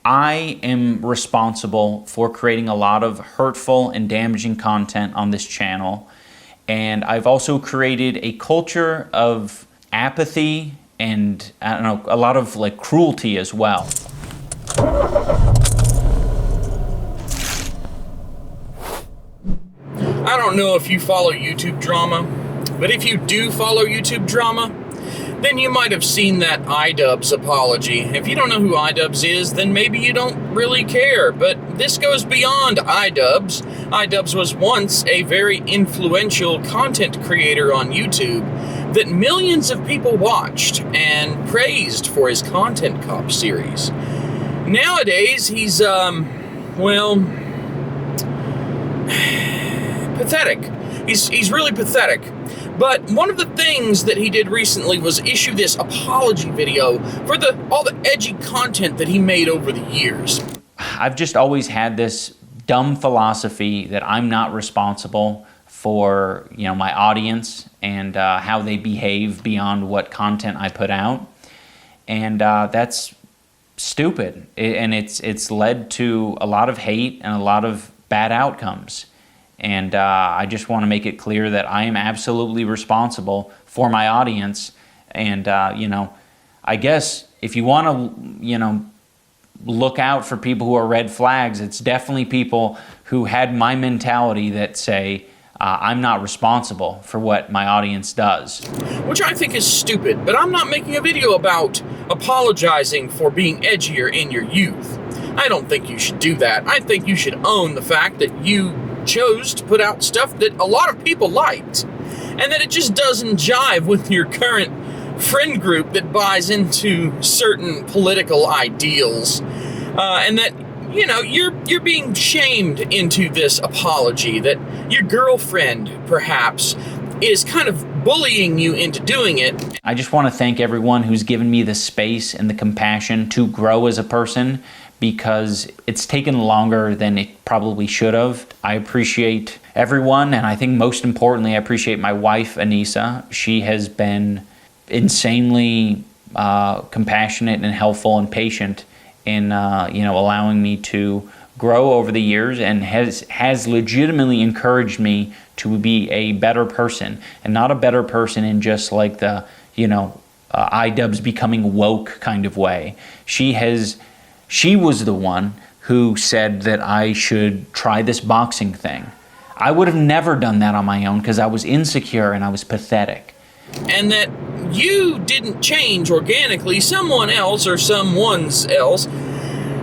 I am responsible for creating a lot of hurtful and damaging content on this channel. And I've also created a culture of apathy and, I don't know, a lot of like cruelty as well. I don't know if you follow YouTube drama, but if you do follow YouTube drama, then you might have seen that iDubbbz apology. If you don't know who iDubbbz is, then maybe you don't really care, but this goes beyond iDubbbz. iDubbbz was once a very influential content creator on YouTube that millions of people watched and praised for his Content Cop series. Nowadays, he's, well, pathetic. He's really pathetic. But one of the things that he did recently was issue this apology video for all the edgy content that he made over the years. I've just always had this dumb philosophy that I'm not responsible for, you know, my audience and how they behave beyond what content I put out. And that's stupid. And it's led to a lot of hate and a lot of bad outcomes. And I just want to make it clear that I am absolutely responsible for my audience. And, you know, I guess if you want to, you know, look out for people who are red flags, it's definitely people who had my mentality that say, I'm not responsible for what my audience does. Which I think is stupid, but I'm not making a video about apologizing for being edgier in your youth. I don't think you should do that. I think you should own the fact that you chose to put out stuff that a lot of people liked, and that it just doesn't jive with your current friend group that buys into certain political ideals, and that, you know, you're being shamed into this apology, that your girlfriend perhaps is kind of bullying you into doing it. I just want to thank everyone who's given me the space and the compassion to grow as a person, because it's taken longer than it probably should have. I appreciate everyone, and I think most importantly, I appreciate my wife, Anissa. She has been insanely compassionate and helpful and patient in you know, allowing me to grow over the years, and has legitimately encouraged me to be a better person, and not a better person in just like the, you know, iDubbbz becoming woke kind of way. She was the one who said that I should try this boxing thing. I would have never done that on my own because I was insecure and I was pathetic. And that you didn't change organically. Someone else or someone's else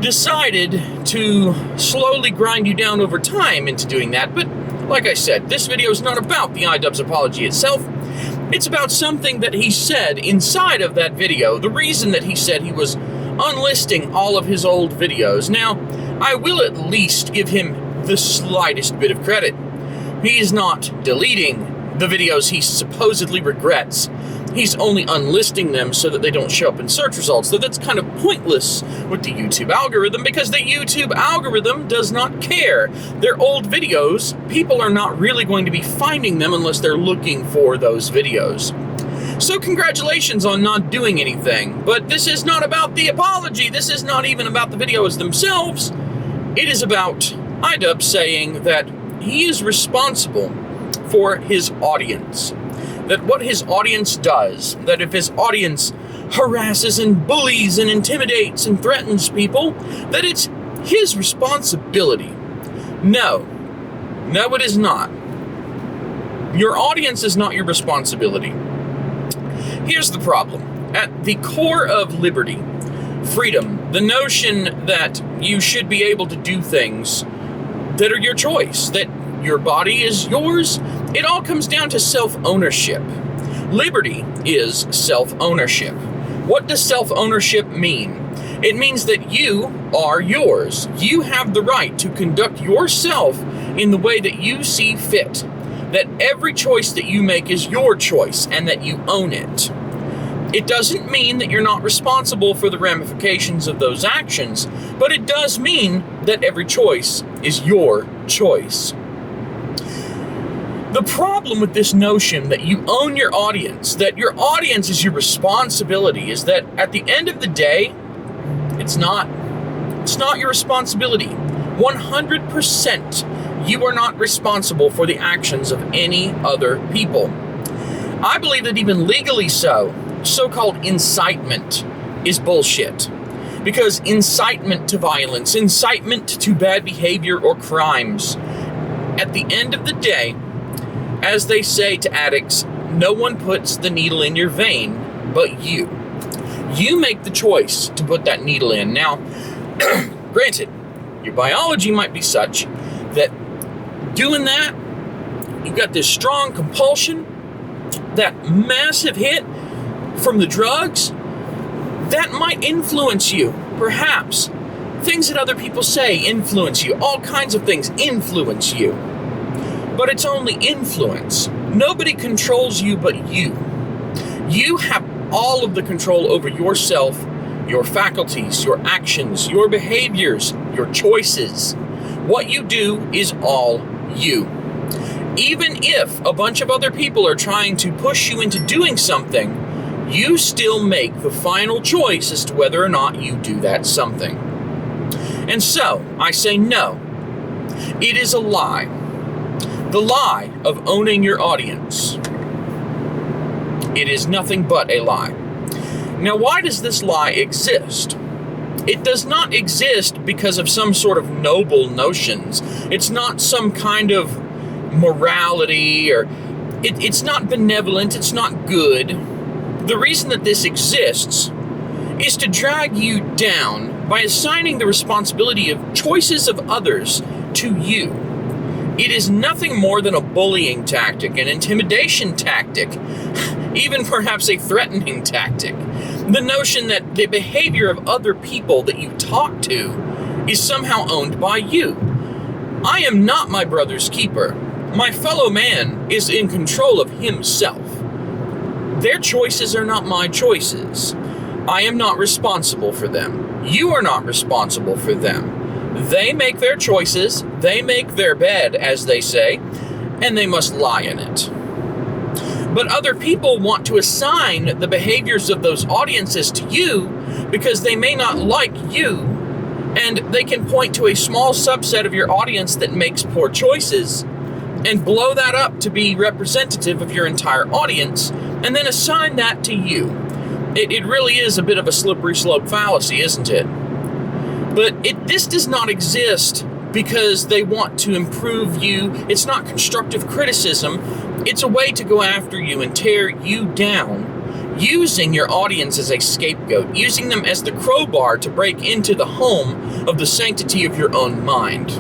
decided to slowly grind you down over time into doing that. But like I said, this video is not about the iDubbbz apology itself. It's about something that he said inside of that video. The reason that he said he was unlisting all of his old videos. Now, I will at least give him the slightest bit of credit. He is not deleting the videos he supposedly regrets. He's only unlisting them so that they don't show up in search results. So that's kind of pointless with the YouTube algorithm, because the YouTube algorithm does not care. They're old videos. People are not really going to be finding them unless they're looking for those videos. So congratulations on not doing anything, but this is not about the apology. This is not even about the videos themselves. It is about iDubbbz saying that he is responsible for his audience. That what his audience does, that if his audience harasses and bullies and intimidates and threatens people, that it's his responsibility. No, it is not. Your audience is not your responsibility. Here's the problem. At the core of liberty, freedom, the notion that you should be able to do things that are your choice, that your body is yours, it all comes down to self-ownership. Liberty is self-ownership. What does self-ownership mean? It means that you are yours. You have the right to conduct yourself in the way that you see fit. That every choice that you make is your choice and that you own it. It doesn't mean that you're not responsible for the ramifications of those actions, but it does mean that every choice is your choice. The problem with this notion that you own your audience, that your audience is your responsibility, is that at the end of the day, it's not It's not your responsibility. 100% you are not responsible for the actions of any other people. I believe that even legally so-called incitement is bullshit. Because incitement to violence, incitement to bad behavior or crimes, at the end of the day, as they say to addicts, no one puts the needle in your vein but you. You make the choice to put that needle in. Now, granted, your biology might be such that doing that, you've got this strong compulsion, that massive hit from the drugs, that might influence you, perhaps. Things that other people say influence you. All kinds of things influence you. But it's only influence. Nobody controls you but you. You have all of the control over yourself, your faculties, your actions, your behaviors, your choices. What you do is all you. Even if a bunch of other people are trying to push you into doing something, you still make the final choice as to whether or not you do that something. And so, I say no. It is a lie. The lie of owning your audience. It is nothing but a lie. Now, why does this lie exist? It does not exist because of some sort of noble notions. It's not some kind of morality, or it's not benevolent, it's not good. The reason that this exists is to drag you down by assigning the responsibility of choices of others to you. It is nothing more than a bullying tactic, an intimidation tactic, even perhaps a threatening tactic. The notion that the behavior of other people that you talk to is somehow owned by you. I am not my brother's keeper. My fellow man is in control of himself. Their choices are not my choices. I am not responsible for them. You are not responsible for them. They make their choices, they make their bed, as they say, and they must lie in it. But other people want to assign the behaviors of those audiences to you because they may not like you, and they can point to a small subset of your audience that makes poor choices and blow that up to be representative of your entire audience, and then assign that to you. It really is a bit of a slippery slope fallacy, isn't it? But this does not exist because they want to improve you. It's not constructive criticism. It's a way to go after you and tear you down, using your audience as a scapegoat, using them as the crowbar to break into the home of the sanctity of your own mind.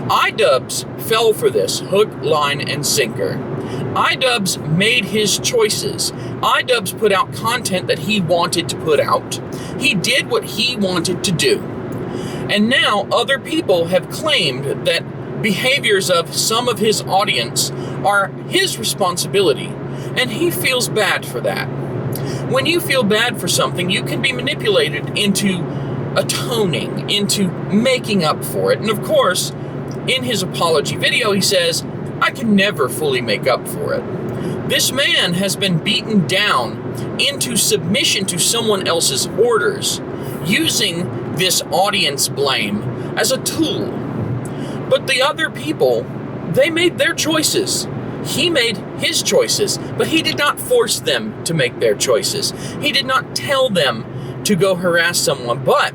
iDubbbz fell for this hook, line, and sinker. iDubbbz made his choices. iDubbbz put out content that he wanted to put out. He did what he wanted to do. And now other people have claimed that behaviors of some of his audience are his responsibility, and he feels bad for that. When you feel bad for something, you can be manipulated into atoning, into making up for it. And of course, in his apology video, he says, I can never fully make up for it. This man has been beaten down into submission to someone else's orders, using this audience blame as a tool. But the other people, they made their choices. He made his choices, but he did not force them to make their choices. He did not tell them to go harass someone. But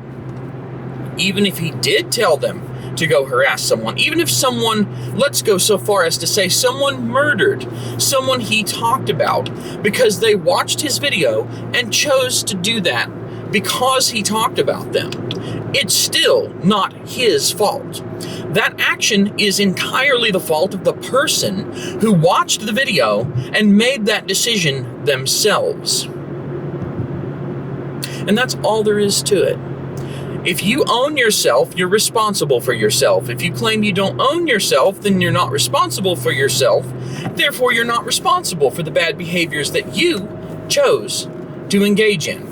even if he did tell them to go harass someone, even if someone, let's go so far as to say someone murdered someone he talked about because they watched his video and chose to do that because he talked about them, it's still not his fault. That action is entirely the fault of the person who watched the video and made that decision themselves. And that's all there is to it. If you own yourself, you're responsible for yourself. If you claim you don't own yourself, then you're not responsible for yourself. Therefore, you're not responsible for the bad behaviors that you chose to engage in.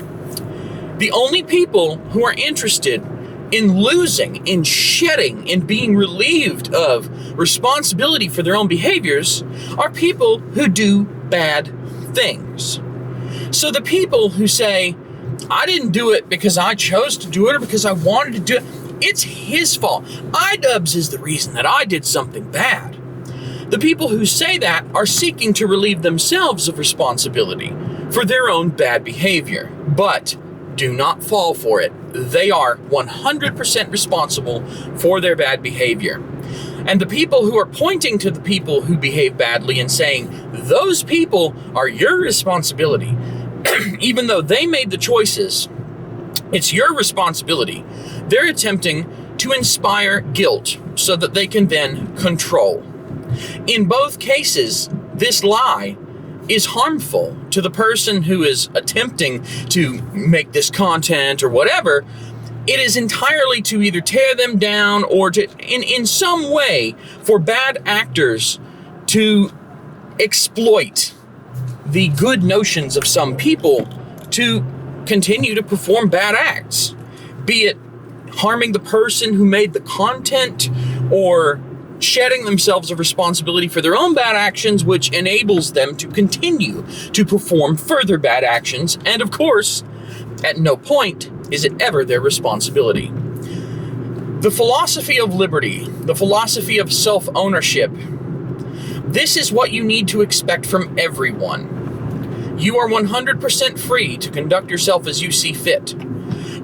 The only people who are interested in losing, in shedding, in being relieved of responsibility for their own behaviors are people who do bad things. So the people who say, I didn't do it because I chose to do it or because I wanted to do it. It's his fault. iDubbbz is the reason that I did something bad. The people who say that are seeking to relieve themselves of responsibility for their own bad behavior. But do not fall for it. They are 100% responsible for their bad behavior. And the people who are pointing to the people who behave badly and saying, those people are your responsibility, even though they made the choices, it's your responsibility. They're attempting to inspire guilt so that they can then control. In both cases, this lie is harmful to the person who is attempting to make this content or whatever. It is entirely to either tear them down or to, in some way, for bad actors to exploit the good notions of some people to continue to perform bad acts, be it harming the person who made the content or shedding themselves of responsibility for their own bad actions, which enables them to continue to perform further bad actions. And of course, at no point is it ever their responsibility. The philosophy of liberty, the philosophy of self-ownership, this is what you need to expect from everyone. You are 100% free to conduct yourself as you see fit,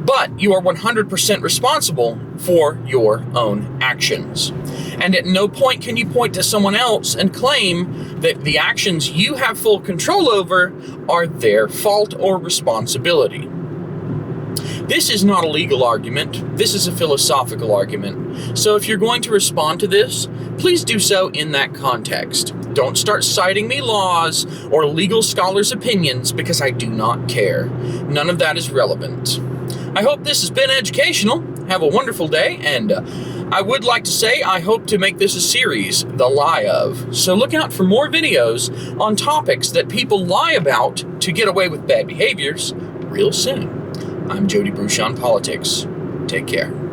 but you are 100% responsible for your own actions. And at no point can you point to someone else and claim that the actions you have full control over are their fault or responsibility. This is not a legal argument. This is a philosophical argument. So if you're going to respond to this, please do so in that context. Don't start citing me laws or legal scholars' opinions because I do not care. None of that is relevant. I hope this has been educational. Have a wonderful day, and I would like to say I hope to make this a series, The Lie Of. So look out for more videos on topics that people lie about to get away with bad behaviors real soon. I'm Jody Bruchon Politics. Take care.